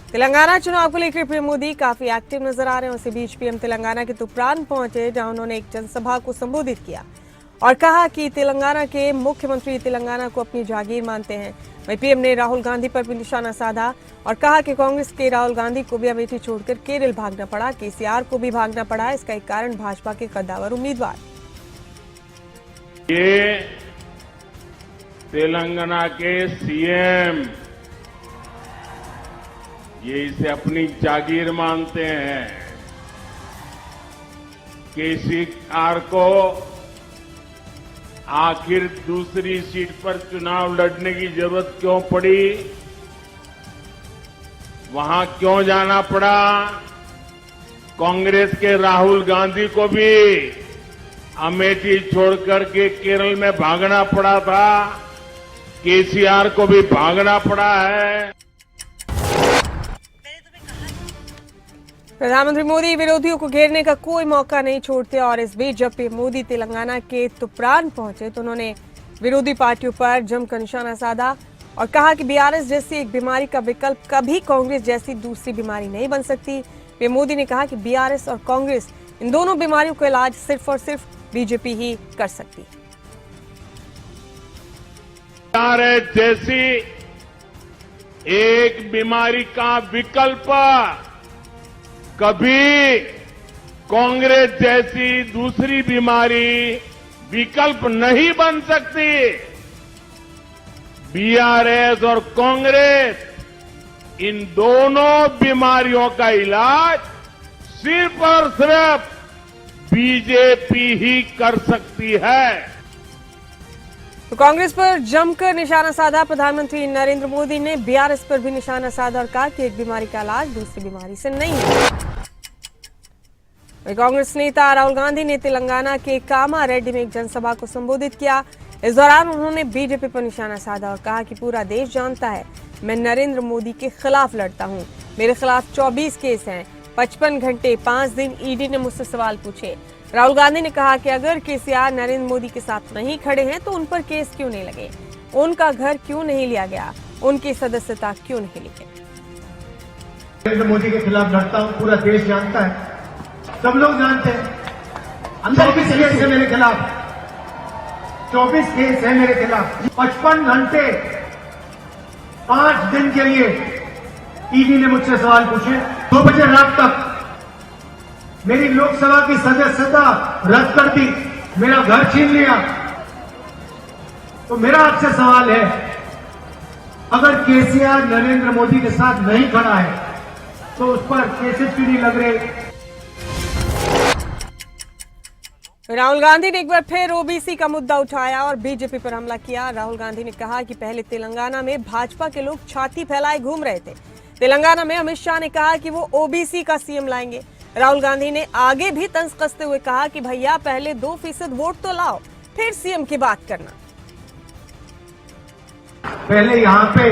तेलंगाना चुनाव को लेकर पीएम मोदी काफी एक्टिव नजर आ रहे हैं। उसी बीच पीएम तेलंगाना के तुप्रान पहुंचे, जहां उन्होंने एक जनसभा को संबोधित किया और कहा कि तेलंगाना के मुख्यमंत्री तेलंगाना को अपनी जागीर मानते हैं। वहीं पीएम ने राहुल गांधी पर भी निशाना साधा और कहा कि कांग्रेस के राहुल गांधी को भी अमेठी छोड़कर केरल भागना पड़ा, केसीआर को भी भागना पड़ा। इसका एक कारण भाजपा के कद्दावर उम्मीदवार। ये तेलंगाना के सीएम ये इसे अपनी जागीर मानते हैं। केसीआर को आखिर दूसरी सीट पर चुनाव लड़ने की जरूरत क्यों पड़ी, वहां क्यों जाना पड़ा? कांग्रेस के राहुल गांधी को भी अमेठी छोड़कर के केरल में भागना पड़ा था, केसीआर को भी भागना पड़ा है। प्रधानमंत्री मोदी विरोधियों को घेरने का कोई मौका नहीं छोड़ते और इस बीच जब पीएम मोदी तेलंगाना के तुप्रान पहुंचे तो उन्होंने विरोधी पार्टियों पर जमकर निशाना साधा और कहा कि बीआरएस जैसी एक बीमारी का विकल्प कभी कांग्रेस जैसी दूसरी बीमारी नहीं बन सकती। पीएम मोदी ने कहा कि बीआरएस और कांग्रेस इन दोनों बीमारियों का इलाज सिर्फ और सिर्फ बीजेपी ही कर सकती है। बीआरएस जैसी एक बीमारी का विकल्प कभी कांग्रेस जैसी दूसरी बीमारी विकल्प नहीं बन सकती। बीआरएस और कांग्रेस इन दोनों बीमारियों का इलाज सिर्फ और सिर्फ बीजेपी ही कर सकती है। तो कांग्रेस पर जमकर निशाना साधा प्रधानमंत्री नरेंद्र मोदी ने बीआरएस पर भी निशाना साधा और कहा कि एक बीमारी का इलाज दूसरी बीमारी से नहीं है। कांग्रेस नेता राहुल गांधी ने तेलंगाना के कामारेड्डी में एक जनसभा को संबोधित किया। इस दौरान उन्होंने बीजेपी पर निशाना साधा और कहा कि पूरा देश जानता है मैं नरेंद्र मोदी के खिलाफ लड़ता हूं। मेरे खिलाफ 24 केस हैं, 55 घंटे 5 दिन ईडी ने मुझसे सवाल पूछे। राहुल गांधी ने कहा कि अगर केसीआर नरेंद्र मोदी के साथ नहीं खड़े हैं तो उन पर केस क्यों नहीं लगे, उनका घर क्यों नहीं लिया गया, उनकी सदस्यता क्यों नहीं ली गई। नरेंद्र मोदी के खिलाफ लड़ता हूं, पूरा देश जानता है, सब लोग जानते हैं। अंदर की केस है मेरे खिलाफ, 24 केस है मेरे खिलाफ। 55 घंटे 5 दिन के लिए ईडी ने मुझसे सवाल पूछे। 2 बजे रात तक मेरी लोकसभा की सदस्यता रद्द कर दी, मेरा घर छीन लिया। तो मेरा आपसे सवाल है, अगर केसीआर नरेंद्र मोदी के साथ नहीं खड़ा है तो उस पर केसेस क्यों नहीं लग रहे? राहुल गांधी ने एक बार फिर ओबीसी का मुद्दा उठाया और बीजेपी पर हमला किया। राहुल गांधी ने कहा कि पहले तेलंगाना में भाजपा के लोग छाती फैलाए घूम रहे थे, तेलंगाना में अमित शाह ने कहा कि वो ओबीसी का सीएम लाएंगे। राहुल गांधी ने आगे भी तंज कसते हुए कहा कि भैया पहले 2% वोट तो लाओ, फिर सीएम की बात करना। पहले यहाँ पे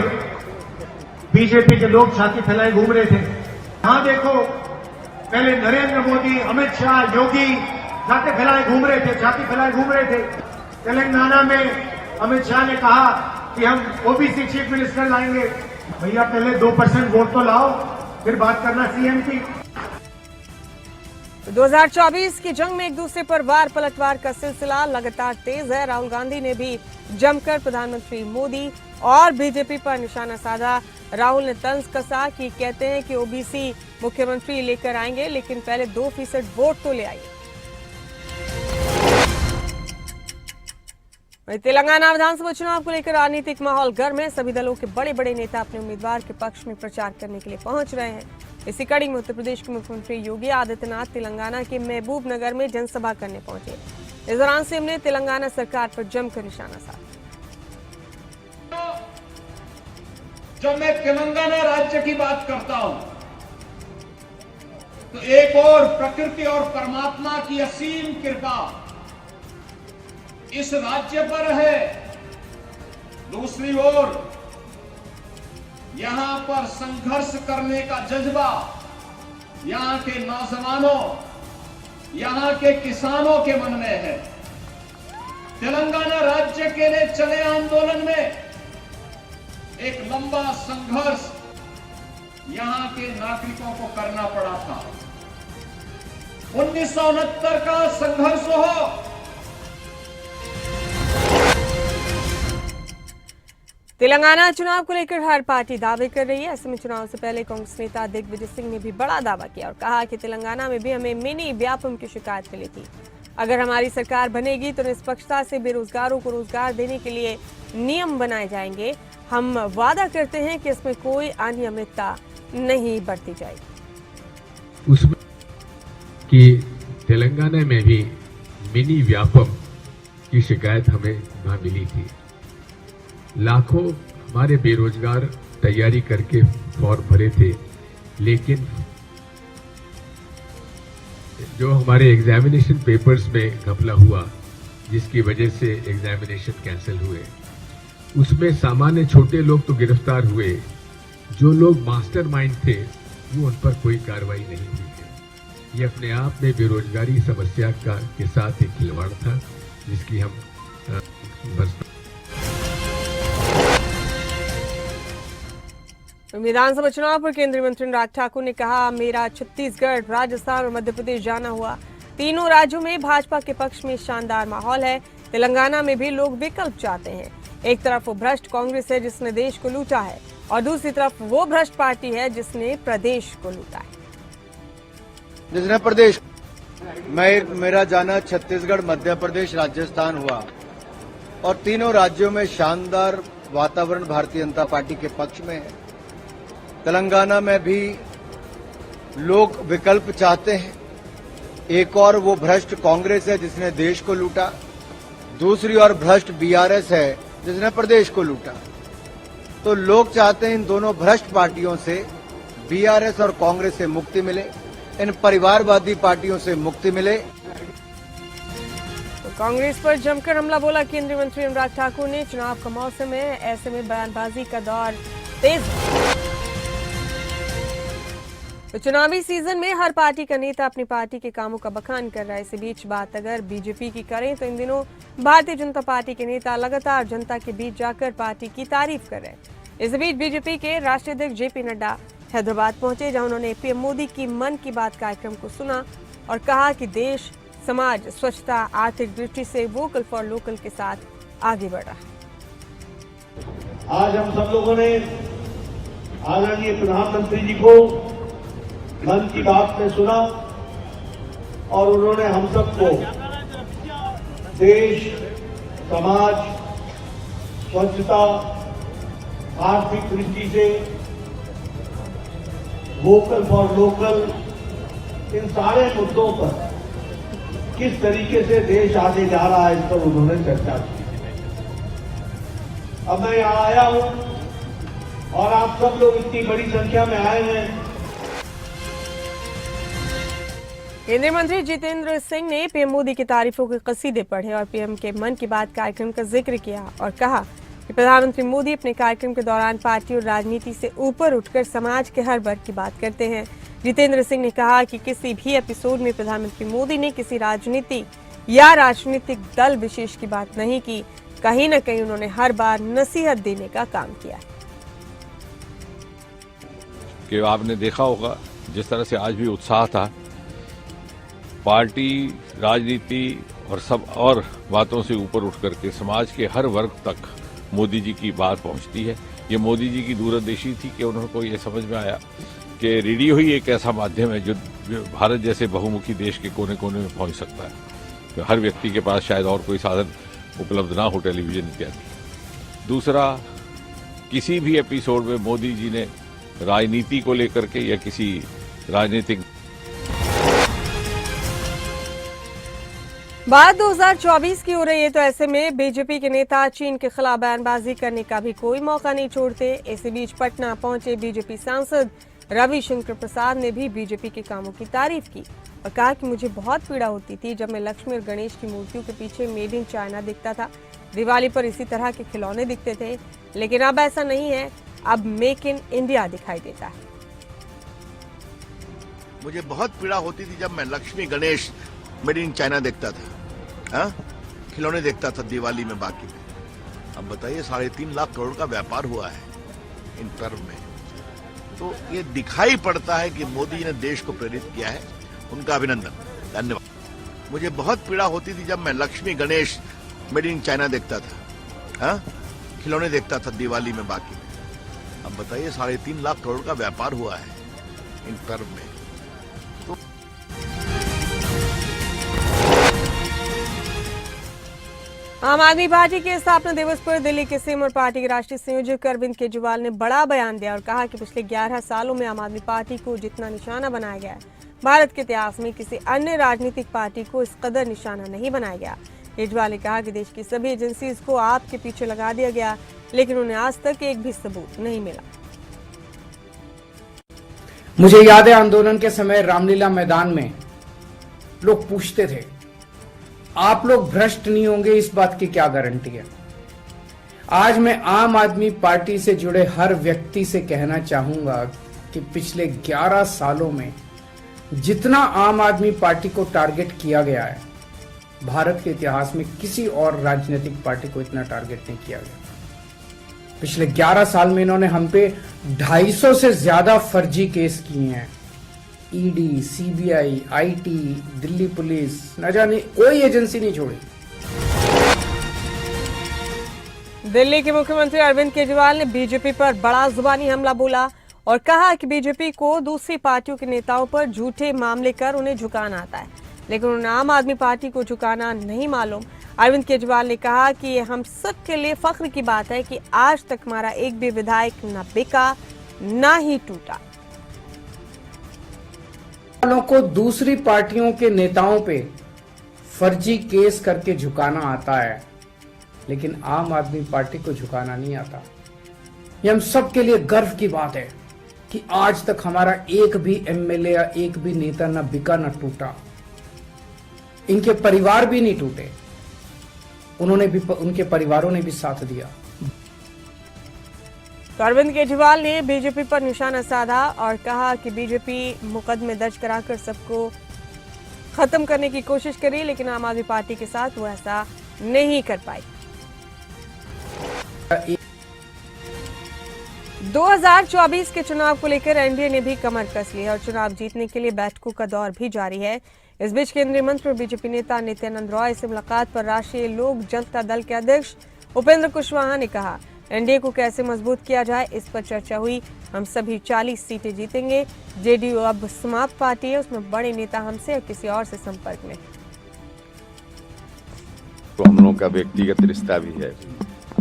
बीजेपी के लोग छाती फैलाए घूम रहे थे, यहाँ देखो पहले नरेंद्र मोदी, अमित शाह, योगी छाती फैलाए घूम रहे थे, छाती फैलाए घूम रहे थे। तेलंगाना में अमित शाह ने कहा कि हम ओबीसी चीफ मिनिस्टर लाएंगे। भैया पहले 2% वोट तो लाओ, फिर बात करना सीएम की। 2024 की जंग में एक दूसरे पर वार पलटवार का सिलसिला लगातार तेज है। राहुल गांधी ने भी जमकर प्रधानमंत्री मोदी और बीजेपी पर निशाना साधा। राहुल ने तंज कसा कि कहते हैं कि ओबीसी मुख्यमंत्री लेकर आएंगे, लेकिन पहले 2% वोट तो ले आइए। तेलंगाना विधानसभा चुनाव को लेकर राजनीतिक माहौल गर्म है। सभी दलों के बड़े बड़े नेता अपने उम्मीदवार के पक्ष में प्रचार करने के लिए पहुंच रहे हैं। इसी कड़ी में उत्तर प्रदेश के मुख्यमंत्री योगी आदित्यनाथ तेलंगाना के महबूब नगर में जनसभा करने पहुंचे। इस दौरान सीएम ने तेलंगाना सरकार पर जमकर निशाना साधा। जब मैं तेलंगाना राज्य की बात करता हूं तो एक और प्रकृति और परमात्मा की असीम कृपा इस राज्य पर है, दूसरी ओर यहां पर संघर्ष करने का जज्बा यहां के नौजवानों, यहां के किसानों के मन में है। तेलंगाना राज्य के लिए चले आंदोलन में एक लंबा संघर्ष यहां के नागरिकों को करना पड़ा था। 1969 का संघर्ष हो, तेलंगाना चुनाव को लेकर हर पार्टी दावे कर रही है। ऐसे में चुनाव से पहले कांग्रेस नेता दिग्विजय सिंह ने भी बड़ा दावा किया और कहा कि तेलंगाना में भी हमें मिनी व्यापम की शिकायत मिली थी। अगर हमारी सरकार बनेगी तो निष्पक्षता से बेरोजगारों को रोजगार देने के लिए नियम बनाए जाएंगे। हम वादा करते हैं कि इसमें कोई अनियमितता नहीं बरती जाएगी। उसमें कि तेलंगाना में भी मिनी व्यापम की शिकायत हमें वहां मिली थी। लाखों हमारे बेरोजगार तैयारी करके फॉर्म भरे थे, लेकिन जो हमारे एग्जामिनेशन पेपर्स में घपला हुआ, जिसकी वजह से एग्जामिनेशन कैंसिल हुए, उसमें सामान्य छोटे लोग तो गिरफ्तार हुए, जो लोग मास्टरमाइंड थे वो उन पर कोई कार्रवाई नहीं हुई है। ये अपने आप में बेरोजगारी समस्या के साथ एक खिलवाड़ था, जिसकी हम विधानसभा चुनाव पर केंद्रीय मंत्री अनुराग ठाकुर ने कहा, मेरा छत्तीसगढ़, राजस्थान और मध्य प्रदेश जाना हुआ। तीनों राज्यों में भाजपा के पक्ष में शानदार माहौल है। तेलंगाना में भी लोग विकल्प चाहते हैं। एक तरफ वो भ्रष्ट कांग्रेस है जिसने देश को लूटा है और दूसरी तरफ वो भ्रष्ट पार्टी है जिसने प्रदेश को लूटा है। जिसने प्रदेश मेरा जाना छत्तीसगढ़, मध्य प्रदेश, राजस्थान हुआ और तीनों राज्यों में शानदार वातावरण भारतीय जनता पार्टी के पक्ष में है। तेलंगाना में भी लोग विकल्प चाहते हैं। एक और वो भ्रष्ट कांग्रेस है जिसने देश को लूटा, दूसरी ओर भ्रष्ट बीआरएस है जिसने प्रदेश को लूटा। तो लोग चाहते हैं इन दोनों भ्रष्ट पार्टियों से, बीआरएस और कांग्रेस से मुक्ति मिले, इन परिवारवादी पार्टियों से मुक्ति मिले। तो कांग्रेस पर जमकर हमला बोला केंद्रीय मंत्री अनुराग ठाकुर ने। चुनाव का मौसम है, ऐसे में बयानबाजी का दौर तेज। तो चुनावी सीजन में हर पार्टी का नेता अपनी पार्टी के कामों का बखान कर रहा है। इसी बीच बात अगर बीजेपी की करें तो इन दिनों भारतीय जनता पार्टी के नेता लगातार जनता के बीच जाकर पार्टी की तारीफ कर रहे हैं। इस बीच बीजेपी के राष्ट्रीय अध्यक्ष जेपी नड्डा हैदराबाद पहुंचे, जहां उन्होंने पीएम मोदी की मन की बात कार्यक्रम को सुना और कहा कि देश, समाज, स्वच्छता, आर्थिक दृष्टि से वोकल फॉर लोकल के साथ आगे बढ़ रहा है। आज हम सब लोगों ने आदरणीय प्रधानमंत्री जी को मन की बात में सुना और उन्होंने हम सबको देश, समाज, स्वच्छता, आर्थिक दृष्टि से वोकल फॉर लोकल, इन सारे मुद्दों पर किस तरीके से देश आगे जा रहा है, इस पर उन्होंने चर्चा की। अब मैं यहाँ आया हूं और आप सब लोग इतनी बड़ी संख्या में आए हैं। केंद्रीय मंत्री जितेंद्र सिंह ने पीएम मोदी की तारीफों के कसीदे पढ़े और पीएम के मन की बात कार्यक्रम का जिक्र किया और कहा कि प्रधानमंत्री मोदी अपने कार्यक्रम के दौरान पार्टी और राजनीति से ऊपर उठकर समाज के हर वर्ग की बात करते हैं। जितेंद्र सिंह ने कहा कि किसी भी एपिसोड में प्रधानमंत्री मोदी ने किसी राजनीति या राजनीतिक दल विशेष की बात नहीं की। कहीं न कहीं उन्होंने हर बार नसीहत देने का काम किया। कि आपने देखा होगा जिस तरह से आज भी उत्साह था, पार्टी, राजनीति और सब और बातों से ऊपर उठ करके समाज के हर वर्ग तक मोदी जी की बात पहुंचती है। ये मोदी जी की दूरदर्शी थी कि उनको ये समझ में आया कि रेडियो ही एक ऐसा माध्यम है जो भारत जैसे बहुमुखी देश के कोने कोने में पहुंच सकता है। तो हर व्यक्ति के पास शायद और कोई साधन उपलब्ध ना हो, टेलीविजन इत्यादि। दूसरा, किसी भी एपिसोड में मोदी जी ने राजनीति को लेकर के या किसी राजनीतिक बात 2024 की हो रही है, तो ऐसे में बीजेपी के नेता चीन के खिलाफ बयानबाजी करने का भी कोई मौका नहीं छोड़ते। इसी बीच पटना पहुंचे बीजेपी सांसद रविशंकर प्रसाद ने भी बीजेपी के कामों की तारीफ की और कहा कि मुझे बहुत पीड़ा होती थी जब मैं लक्ष्मी और गणेश की मूर्तियों के पीछे मेड इन चाइना दिखता था। दिवाली पर इसी तरह के खिलौने दिखते थे, लेकिन अब ऐसा नहीं है, अब मेक इन इंडिया दिखाई देता है। मुझे बहुत पीड़ा होती थी जब मैं Lakshmi, Ganesh made in China देखता था, खिलौने देखता था दिवाली में, बाकी में। अब बताइए 3.5 लाख करोड़ का व्यापार हुआ है इन पर्व में। तो ये दिखाई पड़ता है कि मोदी जी ने देश को प्रेरित किया है। उनका अभिनंदन, धन्यवाद। मुझे बहुत पीड़ा होती थी जब मैं Lakshmi Ganesh made in China देखता था, हाँ? खिलौने देखता था दिवाली में, बाकी में। अब बताइए 3.5 लाख करोड़ का व्यापार हुआ है इन पर्व में। आम आदमी पार्टी के स्थापना दिवस पर दिल्ली के सीएम और पार्टी के राष्ट्रीय संयोजक अरविंद केजरीवाल ने बड़ा बयान दिया और कहा कि पिछले 11 सालों में आम आदमी पार्टी को जितना निशाना बनाया गया है, भारत के इतिहास में किसी अन्य राजनीतिक पार्टी को इस कदर निशाना नहीं बनाया गया। केजरीवाल ने कहा कि देश की सभी एजेंसीज को आपके पीछे लगा दिया गया, लेकिन उन्हें आज तक एक भी सबूत नहीं मिला। मुझे याद है आंदोलन के समय रामलीला मैदान में लोग पूछते थे, आप लोग भ्रष्ट नहीं होंगे, इस बात की क्या गारंटी है। आज मैं आम आदमी पार्टी से जुड़े हर व्यक्ति से कहना चाहूंगा कि पिछले 11 सालों में जितना आम आदमी पार्टी को टारगेट किया गया है, भारत के इतिहास में किसी और राजनीतिक पार्टी को इतना टारगेट नहीं किया गया। पिछले 11 साल में इन्होंने हम पे 250 से ज्यादा फर्जी केस किए हैं। ED, CBI, IT, Delhi police, न जाने कोई एजेंसी नहीं छोड़ी। दिल्ली के मुख्यमंत्री अरविंद केजरीवाल ने बीजेपी पर बड़ा जुबानी हमला बोला और कहा कि बीजेपी को दूसरी पार्टियों के नेताओं पर झूठे मामले कर उन्हें झुकाना आता है, लेकिन उन्हें आम आदमी पार्टी को झुकाना नहीं मालूम। अरविंद केजरीवाल ने कहा कि ये हम सब के लिए फख्र की बात है कि आज तक हमारा एक भी विधायक न बिका न ही टूटा। वालों को दूसरी पार्टियों के नेताओं पे फर्जी केस करके झुकाना आता है, लेकिन आम आदमी पार्टी को झुकाना नहीं आता। ये हम सब के लिए गर्व की बात है कि आज तक हमारा एक भी एमएलए या एक भी नेता न बिका न टूटा। इनके परिवार भी नहीं टूटे, उनके परिवारों ने भी साथ दिया। तो अरविंद केजरीवाल ने बीजेपी पर निशाना साधा और कहा कि बीजेपी मुकदमे दर्ज कराकर सबको खत्म करने की कोशिश करी, लेकिन आम आदमी पार्टी के साथ वो ऐसा नहीं कर पाई। 2024 के चुनाव को लेकर एनडीए ने भी कमर कस ली है और चुनाव जीतने के लिए बैठकों का दौर भी जारी है। इस बीच केंद्रीय मंत्री और बीजेपी नेता नित्यानंद रॉय से मुलाकात पर राष्ट्रीय लोक जनता दल के अध्यक्ष उपेंद्र कुशवाहा ने कहा, एनडीए को कैसे मजबूत किया जाए इस पर चर्चा हुई। हम सभी 40 सीटें जीतेंगे। जेडीयू अब समाप्त पार्टी है, उसमें बड़े नेता हमसे या किसी और से संपर्क में। तो हम लोगों का व्यक्तिगत रिश्ता भी है,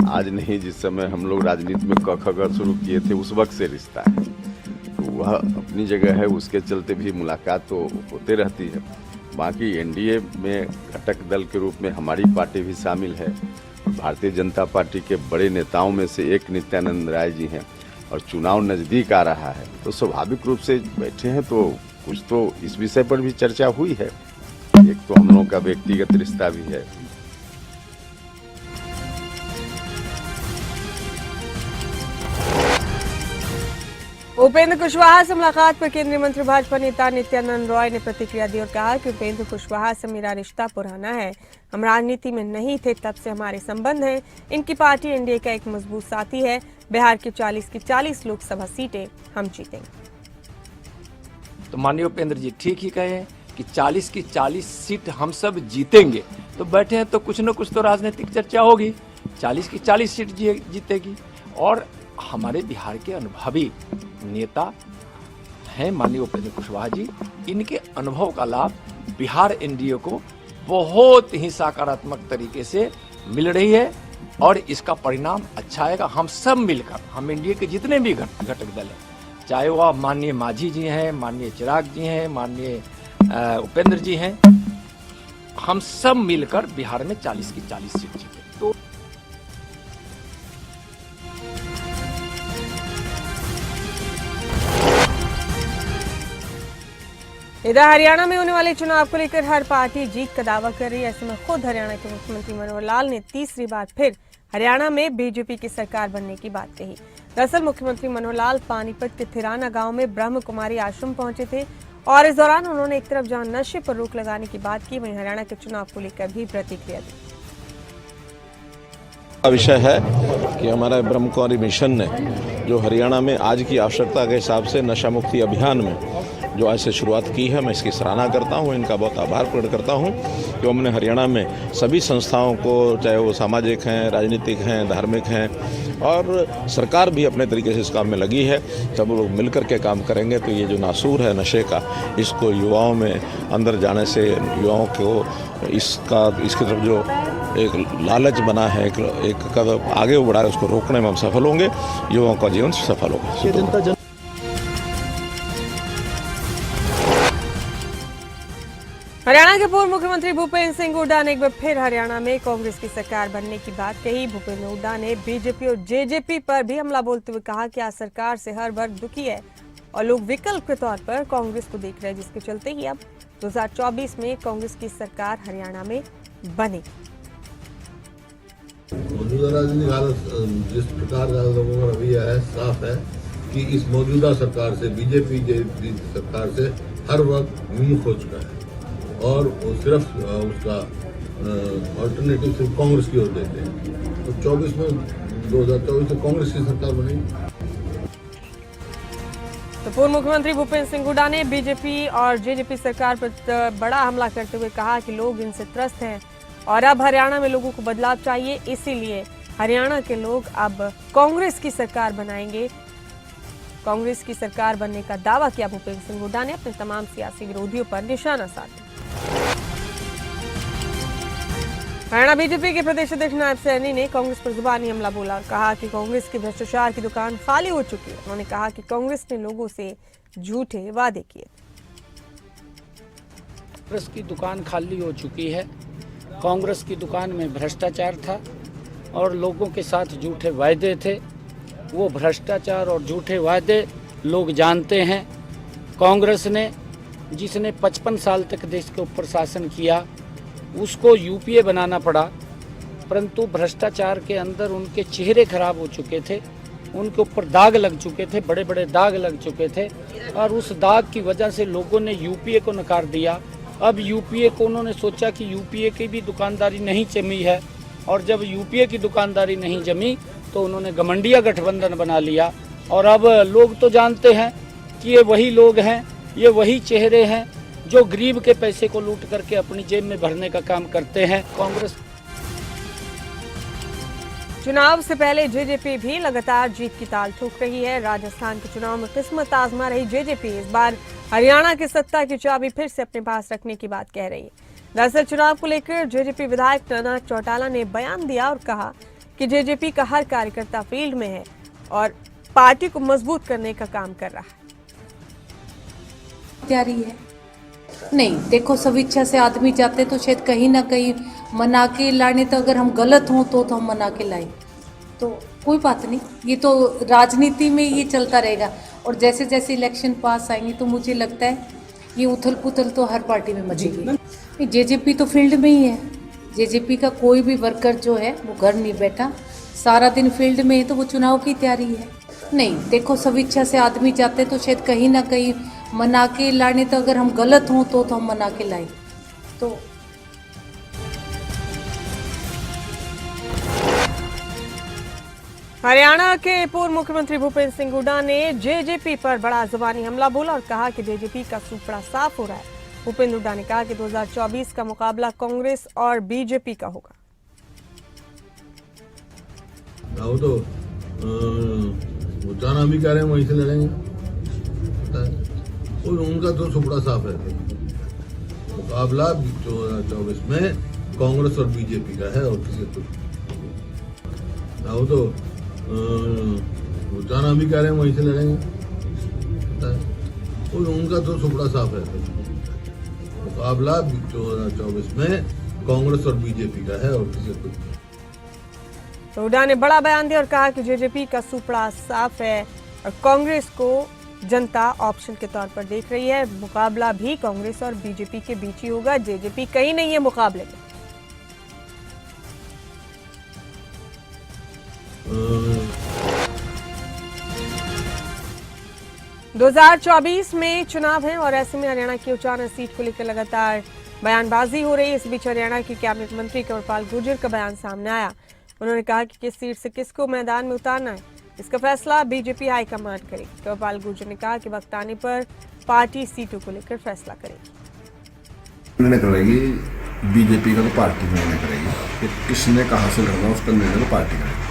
आज नहीं, जिस समय हम लोग राजनीति में क शुरू किए थे उस वक्त से रिश्ता है। तो वह अपनी जगह है, उसके चलते भी मुलाकात तो होते रहती है। बाकी एनडीए में घटक दल के रूप में हमारी पार्टी भी शामिल है। भारतीय जनता पार्टी के बड़े नेताओं में से एक नित्यानंद राय जी हैं और चुनाव नजदीक आ रहा है, तो स्वाभाविक रूप से बैठे हैं, तो कुछ तो इस विषय पर भी चर्चा हुई है। एक तो हम लोगों का व्यक्तिगत रिश्ता भी है। उपेंद्र कुशवाहा से मुलाकात पर केंद्रीय मंत्री भाजपा नेता नित्यानंद रॉय ने प्रतिक्रिया दी और कहा कि उपेंद्र कुशवाहा से मेरा रिश्ता पुराना है, हम राजनीति में नहीं थे तब से हमारे संबंध हैं। इनकी पार्टी एनडीए का एक मजबूत साथी है। बिहार की 40 की 40 लोकसभा सीटें हम जीतेंगे। तो माननीय उपेंद्र जी ठीक ही कहे कि 40 की 40 सीट हम सब जीतेंगे। तो बैठे हैं तो कुछ न कुछ तो राजनीतिक चर्चा होगी। 40 की 40 सीट जीतेगी और हमारे बिहार के अनुभवी नेता हैं माननीय उपेंद्र कुशवाहा जी। इनके अनुभव का लाभ बिहार एनडीए को बहुत ही सकारात्मक तरीके से मिल रही है और इसका परिणाम अच्छा आएगा। हम सब मिलकर, हम एनडीए के जितने भी घटक दल हैं, चाहे वह माननीय मांझी जी हैं, माननीय चिराग जी हैं, माननीय उपेंद्र जी हैं, हम सब मिलकर बिहार में 40 की 40 सीट जीते। तो इधर हरियाणा में होने वाले चुनाव को लेकर हर पार्टी जीत का दावा कर रही है। ऐसे में खुद हरियाणा के मुख्यमंत्री मनोहर लाल ने तीसरी बार फिर हरियाणा में बीजेपी की सरकार बनने की बात कही। दरअसल मुख्यमंत्री मनोहर लाल पानीपत के थिराना गांव में ब्रह्म कुमारी आश्रम पहुंचे थे और इस दौरान उन्होंने एक तरफ जहां नशे पर रोक लगाने की बात की, वहीं हरियाणा के चुनाव को लेकर भी प्रतिक्रिया दी। विषय है कि हमारा ब्रह्म कुमारी मिशन ने जो हरियाणा में आज की आवश्यकता के हिसाब से नशा मुक्ति अभियान में जो आज से शुरुआत की है, मैं इसकी सराहना करता हूं, इनका बहुत आभार प्रकट करता हूं कि उन्होंने हरियाणा में सभी संस्थाओं को, चाहे वो सामाजिक हैं, राजनीतिक हैं, धार्मिक हैं, और सरकार भी अपने तरीके से इस काम में लगी है। सब लोग मिलकर के काम करेंगे तो ये जो नासूर है नशे का, इसको युवाओं में अंदर जाने से युवाओं को इसकी तरफ जो एक लालच बना है, एक कदम आगे बढ़ा है, उसको रोकने में हम सफल होंगे, युवाओं का जीवन सफल होगा। हरियाणा के पूर्व मुख्यमंत्री भूपेंद्र सिंह हुड्डा ने एक बार फिर हरियाणा में कांग्रेस की सरकार बनने की बात कही। भूपेंद्र हुड्डा ने बीजेपी और जेजेपी पर भी हमला बोलते हुए कहा कि आज सरकार से हर वर्ग दुखी है और लोग विकल्प के तौर पर कांग्रेस को देख रहे हैं, जिसके चलते ही अब 2024 में कांग्रेस की सरकार हरियाणा में बनेगी। मौजूदा राजनीतिक हालत जिस प्रकार का लोगों का रवैया है, साफ है कि इस मौजूदा सरकार से, बीजेपी सरकार से हर वक्त मुंह खो चुका है और वो सिर्फ उसका अल्टरनेटिव सिर्फ कांग्रेस की ओर देते हैं। तो 2024 में कांग्रेस की सरकार बनेगी। तो पूर्व मुख्यमंत्री भूपेंद्र सिंह हुड्डा ने बीजेपी और जेजेपी सरकार पर बड़ा हमला करते हुए कहा कि लोग इनसे त्रस्त हैं और अब हरियाणा में लोगों को बदलाव चाहिए, इसीलिए हरियाणा के लोग अब कांग्रेस की सरकार बनाएंगे। कांग्रेस की सरकार बनने का दावा किया भूपेंद्र सिंह हुड्डा ने अपने तमाम सियासी विरोधियों पर निशाना साधा। हरियाणा बीजेपी के प्रदेश अध्यक्ष नायब सैनी ने कांग्रेस पर जुबानी हमला बोला और कहा कि कांग्रेस की भ्रष्टाचार की दुकान खाली हो चुकी है। उन्होंने कहा कि कांग्रेस ने लोगों से झूठे वादे किए। कांग्रेस की दुकान खाली हो चुकी है। कांग्रेस की दुकान में भ्रष्टाचार था और लोगों के साथ झूठे वायदे थे। वो भ्रष्टाचार और झूठे वायदे लोग जानते हैं। कांग्रेस ने, जिसने 55 साल तक देश के ऊपर शासन किया, उसको यूपीए बनाना पड़ा, परंतु भ्रष्टाचार के अंदर उनके चेहरे खराब हो चुके थे, उनके ऊपर दाग लग चुके थे, बड़े बड़े दाग लग चुके थे और उस दाग की वजह से लोगों ने यूपीए को नकार दिया। अब यूपीए को उन्होंने सोचा कि यूपीए की भी दुकानदारी नहीं जमी है और जब यूपीए की दुकानदारी नहीं जमी तो उन्होंने घमंडिया गठबंधन बना लिया। और अब लोग तो जानते हैं कि ये वही लोग हैं, ये वही चेहरे हैं जो गरीब के पैसे को लूट करके अपनी जेब में भरने का काम करते हैं। कांग्रेस चुनाव से पहले जेजेपी भी लगातार जीत की ताल ठोक रही है। राजस्थान के चुनाव में किस्मत आजमा रही जेजेपी इस बार हरियाणा की सत्ता की चाबी फिर से अपने पास रखने की बात कह रही है। दरअसल चुनाव को लेकर जेजेपी विधायक नाना चौटाला ने बयान दिया और कहा कि जेजेपी का हर कार्यकर्ता फील्ड में है और पार्टी को मजबूत करने का काम कर रहा है। जारी है नहीं, देखो स्वेच्छा से आदमी जाते तो शायद कहीं ना कहीं मना के लाने, तो अगर हम गलत हों तो हम मना के लाएं, तो कोई बात नहीं, ये तो राजनीति में ये चलता रहेगा। और जैसे जैसे इलेक्शन पास आएंगे तो मुझे लगता है ये उथल पुथल तो हर पार्टी में मचेगी। जेजेपी तो फील्ड में ही है। जेजेपी का कोई भी वर्कर जो है वो घर नहीं बैठा, सारा दिन फील्ड में है, तो वो चुनाव की तैयारी है। नहीं, देखो स्वेच्छा से आदमी जाते तो शायद कहीं ना कहीं मना के लाने, तो अगर हम गलत हों तो हम मना के लाएं, तो हरियाणा के पूर्व मुख्यमंत्री भूपेंद्र सिंह हुड्डा ने जेजेपी पर बड़ा जुबानी हमला बोला और कहा कि जेजेपी का सूपड़ा साफ हो रहा है। भूपेंद्र हुड्डा ने कहा कि 2024 का मुकाबला कांग्रेस और बीजेपी का होगा। वो तो वो जाना भी कह रहे हैं, वहीं से लड़ेंगे, और उनका तो सुपड़ा साफ है। मुकाबला 2024 में कांग्रेस और बीजेपी का है और किसी कुछ। वो तो वो जाना भी कह रहे हैं, वहीं से लड़ेंगे, और उनका तो सुपड़ा साफ है। मुकाबला 2024 में कांग्रेस और बीजेपी का है और किसी कुछ। तो हुड्डा ने बड़ा बयान दिया और कहा कि जेजेपी का सूपड़ा साफ है और कांग्रेस को जनता ऑप्शन के तौर पर देख रही है। मुकाबला भी कांग्रेस और बीजेपी के बीच ही होगा, जेजेपी कहीं नहीं है मुकाबले में। 2024 में चुनाव है और ऐसे में हरियाणा की उचाना सीट को लेकर लगातार बयानबाजी हो रही है। इस बीच हरियाणा की कैबिनेट मंत्री कंवरपाल गुर्जर का बयान सामने आया। उन्होंने कहा कि किस सीट से किसको मैदान में उतारना है, इसका फैसला बीजेपी हाईकमान करेगी। कंवरपाल गुर्जर ने कहा कि वक्त आने पर पार्टी सीटों को लेकर फैसला करेगी। निर्णय करेगी बीजेपी का, तो पार्टी निर्णय करेगी कि किसने कहाँ से लड़ना, उसका निर्णय तो पार्टी करेगी।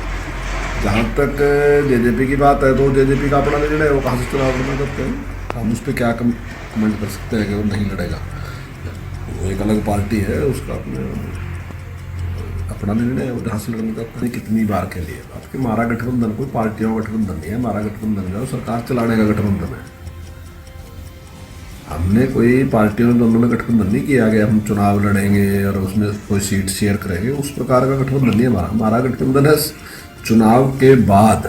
जहाँ तक जेजेपी की बात है तो जेजेपी का अपना निर्णय है, वो कहाँ से चुनाव लड़ना चाहते हैं, हम उस पर क्या कमेंट कर सकते हैं कि वो नहीं लड़ेगा। वो एक अलग पार्टी है, उसका अपना निर्णय है, वो जहाँ से लड़ना चाहते हैं। कितनी बार के लिए बात कि हमारा गठबंधन कोई पार्टियों का गठबंधन नहीं है, हमारा गठबंधन जो सरकार चलाने का गठबंधन है। हमने कोई पार्टियों में दोनों में गठबंधन नहीं किया कि हम चुनाव लड़ेंगे और उसमें कोई सीट शेयर करेंगे, उस प्रकार का गठबंधन नहीं है हमारा गठबंधन है चुनाव के बाद।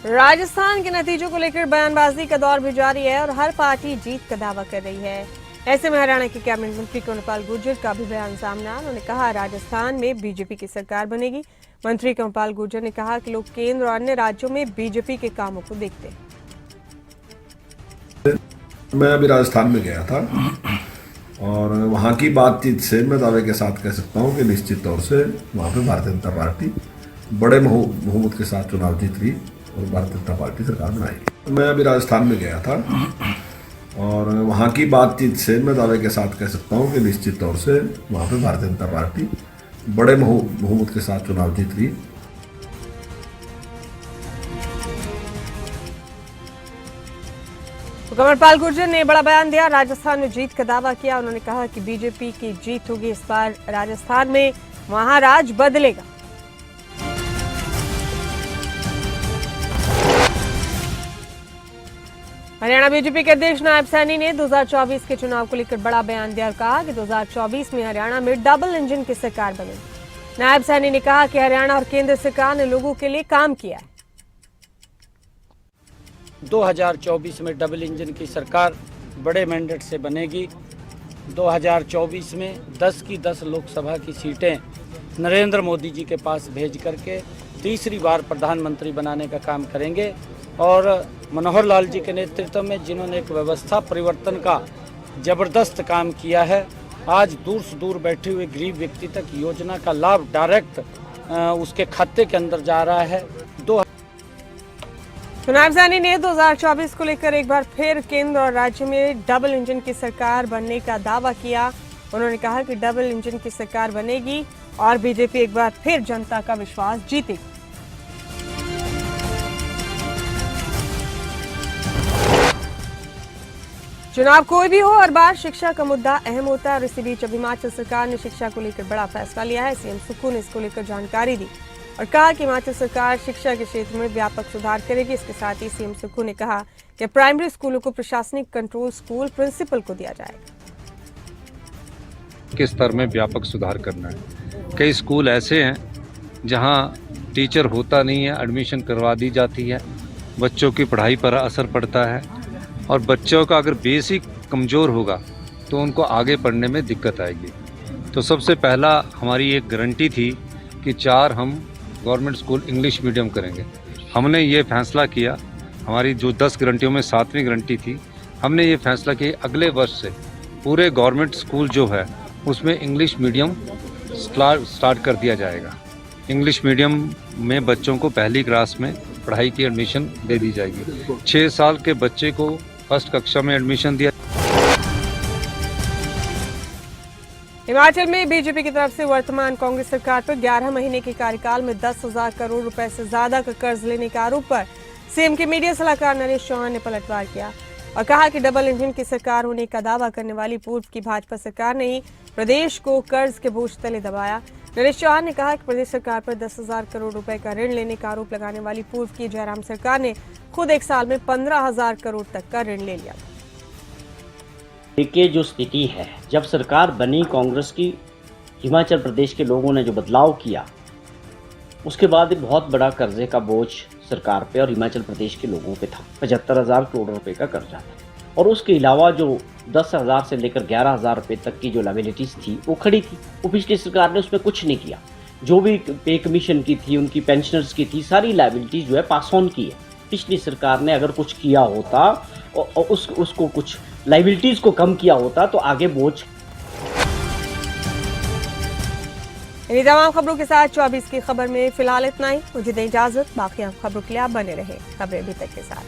राजस्थान के नतीजों को लेकर बयानबाजी का दौर भी जारी है और हर पार्टी जीत का दावा कर रही है। ऐसे में हरियाणा के कैबिनेट मंत्री कंवरपाल गुर्जर का भी बयान सामने आया। उन्होंने कहा राजस्थान में बीजेपी की सरकार बनेगी। मंत्री कंवरपाल गुर्जर ने कहा कि लोग केंद्र और अन्य राज्यों में बीजेपी के कामों को देखते हैं। मैं अभी राजस्थान में गया था और वहाँ की बातचीत से मैं दावे के साथ कह सकता हूँ कि निश्चित तौर से वहाँ पे भारतीय जनता पार्टी बड़े बहुमत के साथ चुनाव जीत रही और भारतीय जनता पार्टी सरकार बनाएगी। मैं अभी राजस्थान में गया था और वहाँ की बातचीत से मैं दावे के साथ कह सकता हूँ कि निश्चित तौर से वहाँ पे भारतीय जनता पार्टी बड़े बहुमत के साथ चुनाव जीत रही। कंवरपाल गुर्जर ने बड़ा बयान दिया, राजस्थान में जीत का दावा किया। उन्होंने कहा कि बीजेपी की जीत होगी इस बार राजस्थान में, वहां राज बदलेगा। हरियाणा बीजेपी के अध्यक्ष नायब सैनी ने 2024 के चुनाव को लेकर बड़ा बयान दिया और कहा कि 2024 में हरियाणा में डबल इंजन की सरकार बनेगी। नायब सैनी ने कहा कि हरियाणा और केंद्र सरकार ने लोगों के लिए काम किया है। 2024 में डबल इंजन की सरकार बड़े मैंडेट से बनेगी। 2024 में 10 की 10 लोकसभा की सीटें नरेंद्र मोदी जी के पास भेज करके तीसरी बार प्रधानमंत्री बनाने का काम करेंगे और मनोहर लाल जी के नेतृत्व में जिन्होंने एक व्यवस्था परिवर्तन का जबरदस्त काम किया है, आज दूर से दूर बैठे हुए गरीब व्यक्ति तक योजना का लाभ डायरेक्ट उसके खाते के अंदर जा रहा है। नायब सैनी ने 2024 को लेकर एक बार फिर केंद्र और राज्य में डबल इंजन की सरकार बनने का दावा किया। उन्होंने कहा कि डबल इंजन की सरकार बनेगी और बीजेपी एक बार फिर जनता का विश्वास जीतेगी। चुनाव कोई भी हो, हर बार शिक्षा का मुद्दा अहम होता है और इसी बीच अभी हिमाचल सरकार ने शिक्षा को लेकर बड़ा फैसला लिया है। सीएम सुक्खू ने इसको लेकर जानकारी दी और कहा कि हिमाचल सरकार शिक्षा के क्षेत्र में व्यापक सुधार करेगी। इसके साथ ही सीएम सुक्खू ने कहा कि प्राइमरी स्कूलों को प्रशासनिक कंट्रोल स्कूल प्रिंसिपल को दिया जाएगा। के स्तर में व्यापक सुधार करना है। कई स्कूल ऐसे हैं जहां टीचर होता नहीं है, एडमिशन करवा दी जाती है, बच्चों की पढ़ाई पर असर पड़ता है और बच्चों का अगर बेसिक कमज़ोर होगा तो उनको आगे पढ़ने में दिक्कत आएगी। तो सबसे पहला हमारी एक गारंटी थी कि 4 हम गवर्नमेंट स्कूल इंग्लिश मीडियम करेंगे। हमने ये फैसला किया, हमारी जो 10 गारंटियों में 7वीं गारंटी थी, हमने ये फैसला किया अगले वर्ष से पूरे गवर्नमेंट स्कूल जो है उसमें इंग्लिश मीडियम स्टार्ट कर दिया जाएगा। इंग्लिश मीडियम में बच्चों को पहली क्लास में पढ़ाई की एडमिशन दे दी जाएगी। 6 साल के बच्चे को फर्स्ट कक्षा में एडमिशन दिया। हिमाचल में बीजेपी की तरफ से वर्तमान कांग्रेस सरकार पर 11 महीने के कार्यकाल में 10,000 करोड़ रुपए से ज्यादा का कर्ज लेने के आरोप पर सीएम के मीडिया सलाहकार नरेश चौहान ने पलटवार किया और कहा कि डबल इंजन की सरकार होने का दावा करने वाली पूर्व की भाजपा सरकार ने ही प्रदेश को कर्ज के बोझ तले दबाया। नरेश चौहान ने कहा कि प्रदेश सरकार पर 10,000 करोड़ रुपए का ऋण लेने का आरोप लगाने वाली पूर्व की जयराम सरकार ने खुद एक साल में 15,000 करोड़ तक का ऋण ले लिया। देखिए जो स्थिति है, जब सरकार बनी कांग्रेस की, हिमाचल प्रदेश के लोगों ने जो बदलाव किया, उसके बाद बहुत बड़ा कर्जे का बोझ सरकार पे और हिमाचल प्रदेश के लोगों पे था। 75,000 करोड़ रुपए का कर्जा था और उसके अलावा जो 10,000 से लेकर 11,000 रुपए तक की जो लायबिलिटीज थी वो खड़ी थी। वो पिछली सरकार ने उसमें कुछ नहीं किया। जो भी पे कमीशन की थी, उनकी पेंशनर्स की थी, सारी लायबिलिटीज जो है पास ऑन की है। पिछली सरकार ने अगर कुछ किया होता और उसको कुछ लायबिलिटीज को कम किया होता तो आगे बोझ। इन्हीं तमाम खबरों के साथ 24 की खबर में फिलहाल इतना ही। मुझे दें इजाजत, बाकी हम खबरों के लिए आप बने रहे खबरें अभी तक के साथ।